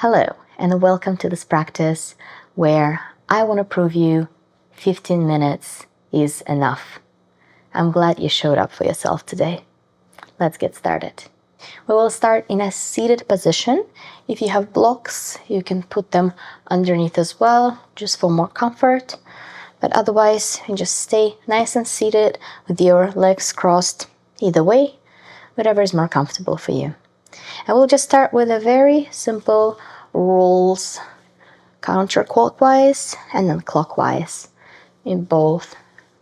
Hello, and welcome to this practice where I want to prove you 15 minutes is enough. I'm glad you showed up for yourself today. Let's get started. We will start in a seated position. If you have blocks, you can put them underneath as well, just for more comfort. But otherwise, you just stay nice and seated with your legs crossed either way, whatever is more comfortable for you. And we'll just start with a very simple rolls counterclockwise and then clockwise in both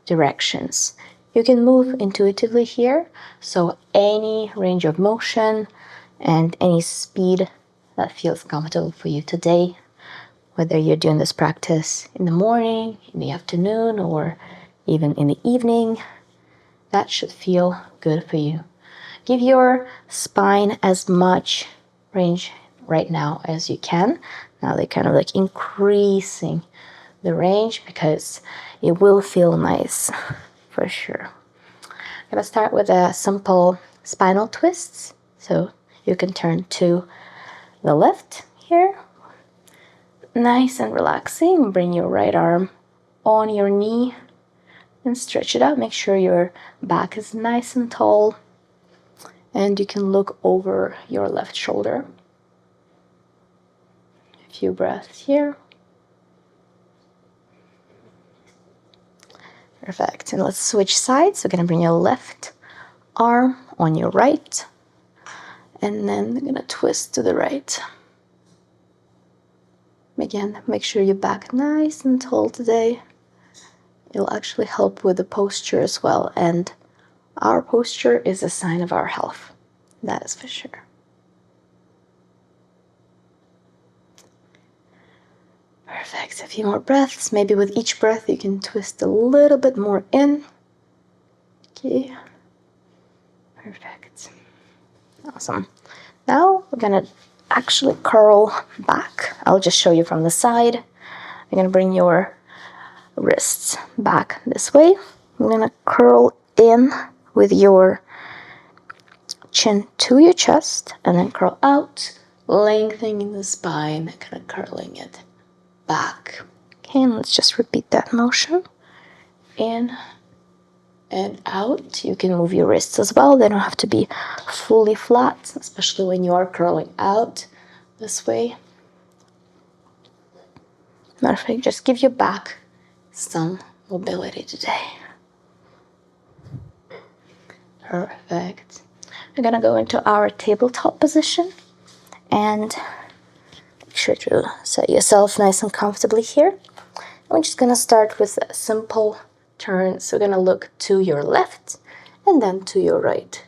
directions. You can move intuitively here, so any range of motion and any speed that feels comfortable for you today, whether you're doing this practice in the morning, in the afternoon, or even in the evening, that should feel good for you. Give your spine as much range right now as you can. Now they're kind of like increasing the range because it will feel nice for sure. I'm gonna start with a simple spinal twists. So you can turn to the left here. Nice and relaxing. Bring your right arm on your knee and stretch it out. Make sure your back is nice and tall. And you can look over your left shoulder. A few breaths here. Perfect. And let's switch sides. We're going to bring your left arm on your right. And then we're going to twist to the right. Again, make sure your back nice and tall today. It'll actually help with the posture as well. And our posture is a sign of our health. That is for sure. Perfect. A few more breaths. Maybe with each breath you can twist a little bit more in. Okay. Perfect. Awesome. Now we're gonna actually curl back. I'll just show you from the side. You're gonna bring your wrists back this way. You're gonna curl in with your chin to your chest and then curl out, lengthening the spine, kind of curling it back. Okay, and let's just repeat that motion. In and out. You can move your wrists as well. They don't have to be fully flat, especially when you are curling out this way. Perfect. Just give your back some mobility today. Perfect. We're gonna go into our tabletop position and make sure to set yourself nice and comfortably here. We're just gonna start with a simple turn. So we're gonna look to your left and then to your right.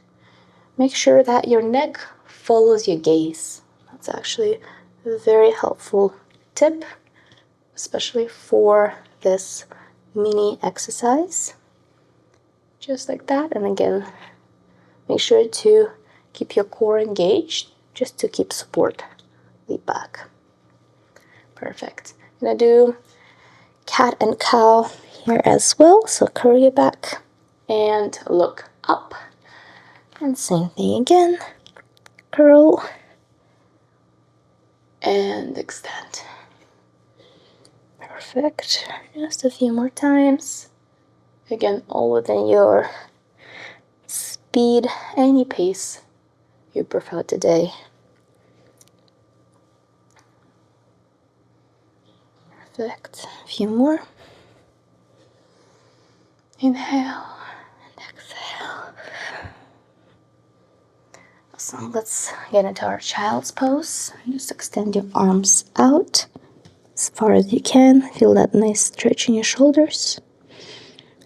Make sure that your neck follows your gaze. That's actually a very helpful tip, especially for this mini exercise. Just like that. And again, make sure to keep your core engaged just to keep support the back. Perfect. I'm gonna do cat and cow here as well. So curl your back and look up. And same thing again. Curl and extend. Perfect. Just a few more times. Again, all within your speed, any pace you prefer today. Perfect. A few more. Inhale and exhale. Awesome. Let's get into our child's pose. Just extend your arms out as far as you can. Feel that nice stretch in your shoulders.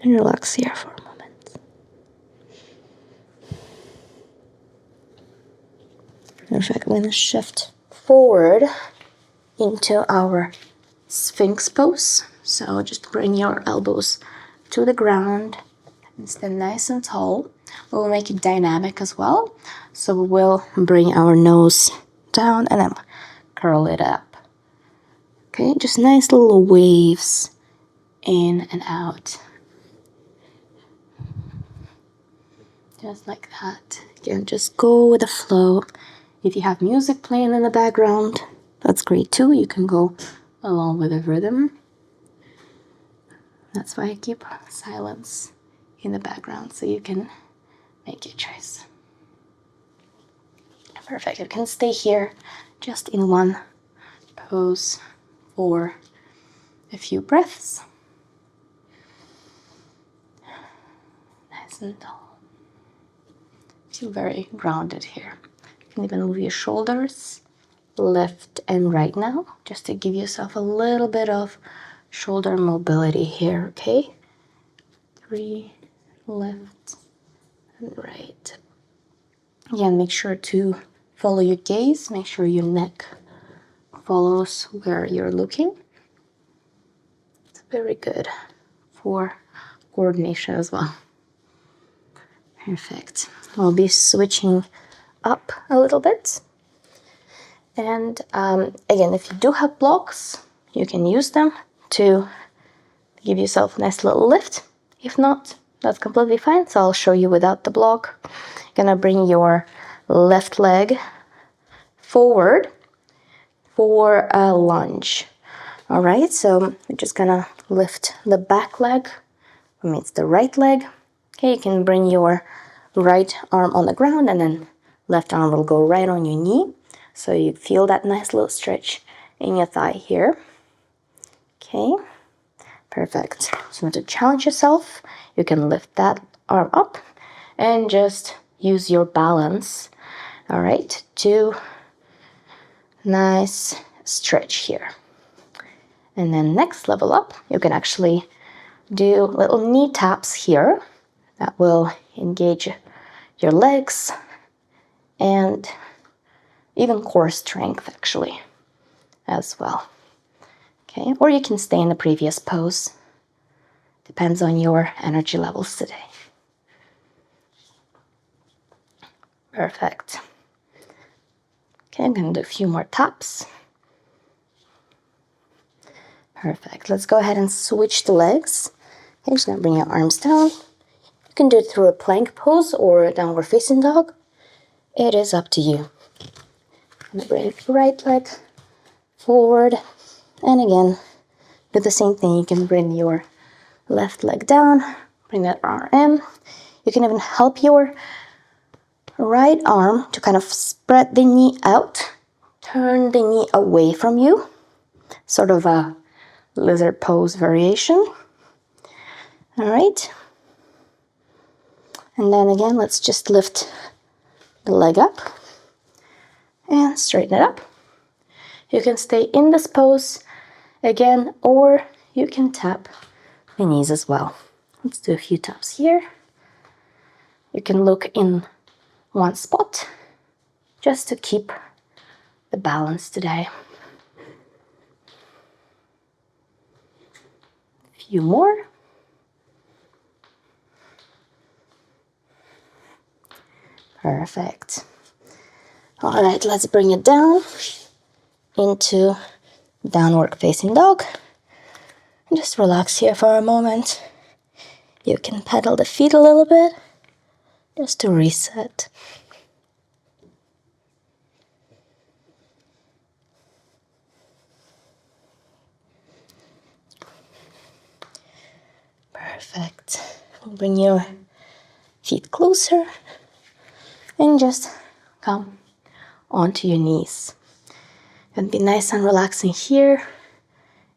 And relax here for a moment. Perfect. I'm going to shift forward into our Sphinx pose. So just bring your elbows to the ground and stand nice and tall. We'll make it dynamic as well. So we will bring our nose down and then curl it up. Okay, just nice little waves in and out. Just like that. Again, just go with the flow. If you have music playing in the background, That's great too. You can go along with the rhythm. That's why I keep silence in the background so you can make your choice. Perfect. You can stay here just in one pose for a few breaths. Nice and tall. Feel very grounded here. You can even move your shoulders left and right now, just to give yourself a little bit of shoulder mobility here, okay? 3, left and right. Again, make sure to follow your gaze, make sure your neck follows where you're looking. It's very good for coordination as well. Perfect. I'll be switching up a little bit. And again, if you do have blocks, you can use them to give yourself a nice little lift. If not, that's completely fine. So I'll show you without the block. You're gonna bring your left leg forward for a lunge. All right, so we're just gonna lift the back leg. I mean, it's the right leg. Okay, you can bring your right arm on the ground and then left arm will go right on your knee. So you feel that nice little stretch in your thigh here. Okay, perfect. So to challenge yourself, you can lift that arm up and just use your balance, all right, to nice stretch here. And then next level up, you can actually do little knee taps here that will engage your legs and even core strength actually as well. Okay, or you can stay in the previous pose. Depends on your energy levels today. Perfect. Okay, I'm gonna do a few more taps. Perfect. Let's go ahead and switch the legs. Okay, just gonna bring your arms down. You can do it through a plank pose or a downward facing dog. It is up to you. I'm gonna bring the right leg forward, and again, do the same thing. You can bring your left leg down, bring that arm in. You can even help your right arm to kind of spread the knee out, turn the knee away from you, sort of a lizard pose variation. All right. And then again, let's just lift the leg up and straighten it up. You can stay in this pose again, or you can tap the knees as well. Let's do a few taps here. You can look in one spot just to keep the balance today. A few more. Perfect. All right, let's bring it down into downward facing dog. Just relax here for a moment. You can pedal the feet a little bit just to reset. Perfect. Bring your feet closer and just come onto your knees. And be nice and relaxing here.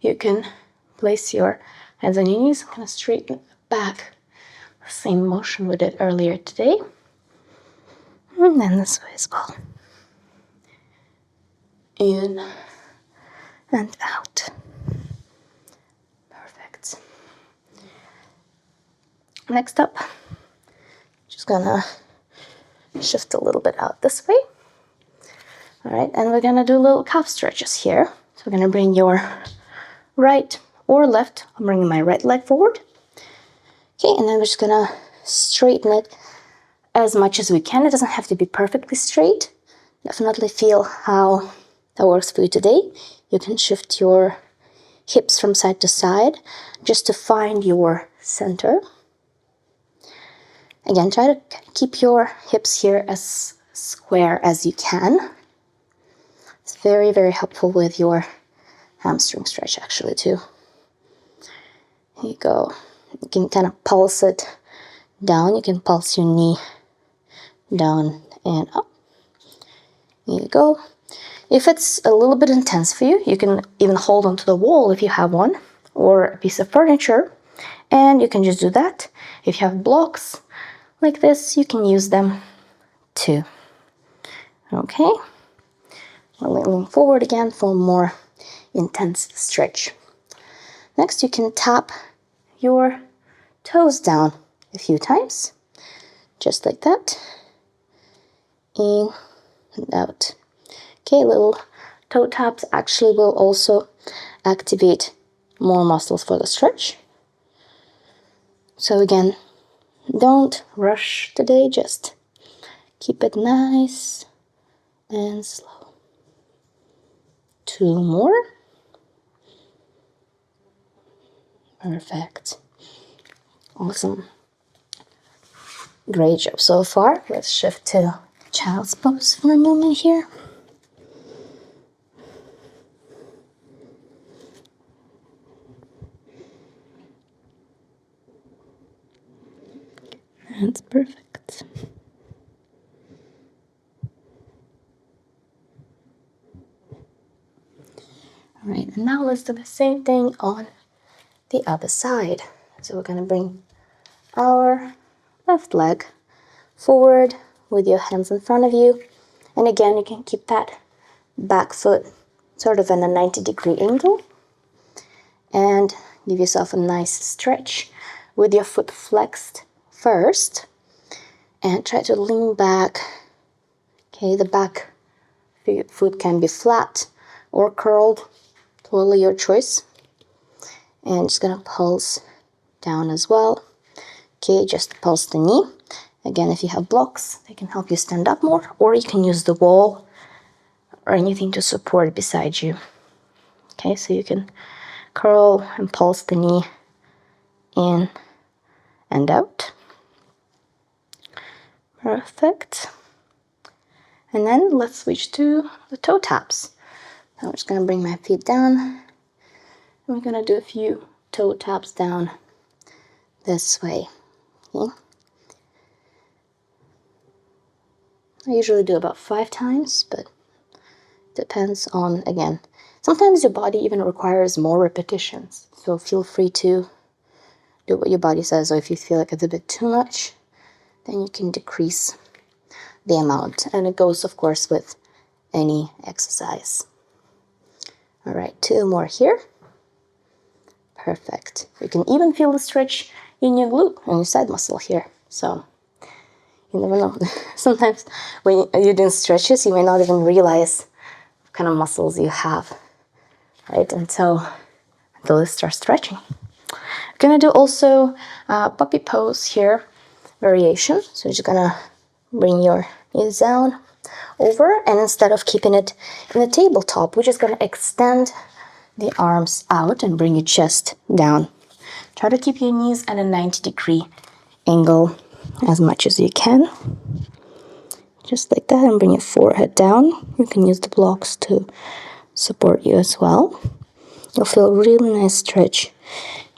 You can place your hands on your knees, kind of straighten back. Same motion we did earlier today. And then this way as well. In and out. Perfect. Next up, just gonna shift a little bit out this way. All right, and we're gonna do little calf stretches here. So we're gonna bring your right or left. I'm bringing my right leg forward. Okay, and then we're just gonna straighten it as much as we can. It doesn't have to be perfectly straight. Definitely feel how that works for you today. You can shift your hips from side to side just to find your center. Again, try to keep your hips here as square as you can. It's very, very helpful with your hamstring stretch actually too. Here you go. You can kind of pulse it down. You can pulse your knee down and up. Here you go. If it's a little bit intense for you, you can even hold onto the wall if you have one, or a piece of furniture, and you can just do that. If you have blocks like this, you can use them too. Okay, lean forward again for a more intense stretch. Next, you can tap your toes down a few times, just like that, in and out. Okay, little toe taps actually will also activate more muscles for the stretch. So again, don't rush today, just keep it nice and slow. 2 more. Perfect. Awesome. Great job so far. Let's shift to child's pose for a moment here. That's perfect. All right, and now let's do the same thing on the other side. So we're going to bring our left leg forward with your hands in front of you. And again, you can keep that back foot sort of in a 90-degree angle. And give yourself a nice stretch with your foot flexed first. And try to lean back. Okay, the back foot can be flat or curled, totally your choice. And just gonna pulse down as well. Okay, just pulse the knee. Again, if you have blocks, they can help you stand up more, or you can use the wall or anything to support beside you. Okay, so you can curl and pulse the knee in and out. Perfect. And then let's switch to the toe taps. I'm just gonna bring my feet down, and we're gonna do a few toe taps down this way. Okay. I usually do about 5 times, but depends on, again, sometimes your body even requires more repetitions. So feel free to do what your body says, or if you feel like it's a bit too much, then you can decrease the amount. And it goes, of course, with any exercise. All right, 2 more here. Perfect. You can even feel the stretch in your glute and your side muscle here. So you never know. Sometimes when you're doing stretches, you may not even realize what kind of muscles you have, right? Until you start stretching. We're gonna do also puppy pose here, variation. So you're just gonna bring your knees down over, and instead of keeping it in the tabletop, we're just gonna extend the arms out and bring your chest down. Try to keep your knees at a 90-degree angle as much as you can. Just like that, and bring your forehead down. You can use the blocks to support you as well. You'll feel a really nice stretch,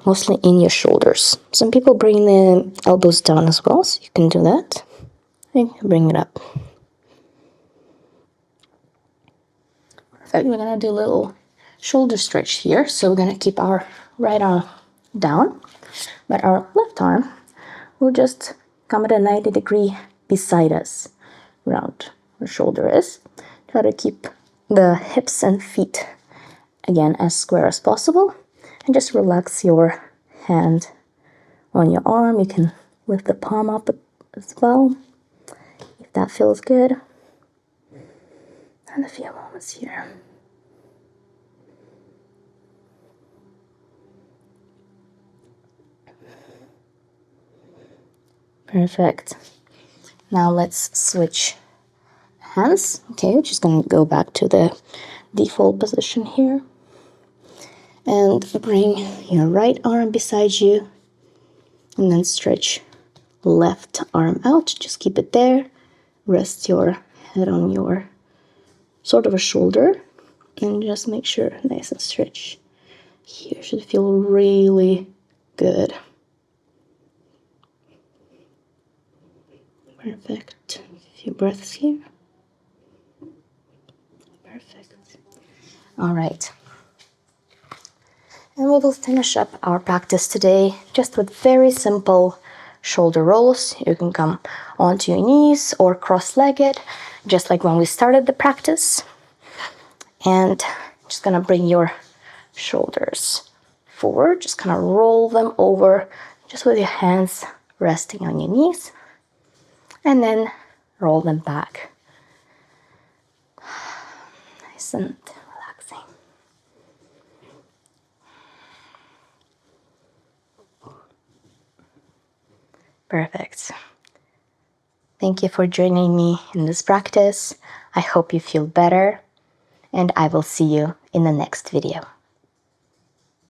mostly in your shoulders. Some people bring the elbows down as well, so you can do that. And bring it up. Perfect. We're gonna do a little shoulder stretch here. So we're gonna keep our right arm down, but our left arm will just come at a 90-degree beside us, around where shoulder is. Try to keep the hips and feet, again, as square as possible. And just relax your hand on your arm. You can lift the palm up as well, if that feels good. And a few moments here. Perfect. Now let's switch hands. Okay, we're just gonna go back to the default position here. And bring your right arm beside you. And then stretch left arm out. Just keep it there. Rest your head on your sort of a shoulder, and just make sure nice and stretch. Here should feel really good. Perfect. A few breaths here. Perfect. All right. And we will finish up our practice today just with very simple shoulder rolls. You can come onto your knees or cross-legged, just like when we started the practice. And just gonna bring your shoulders forward, just kind of roll them over, just with your hands resting on your knees, and then roll them back. Nice and relaxing. Perfect. Thank you for joining me in this practice. I hope you feel better, and I will see you in the next video.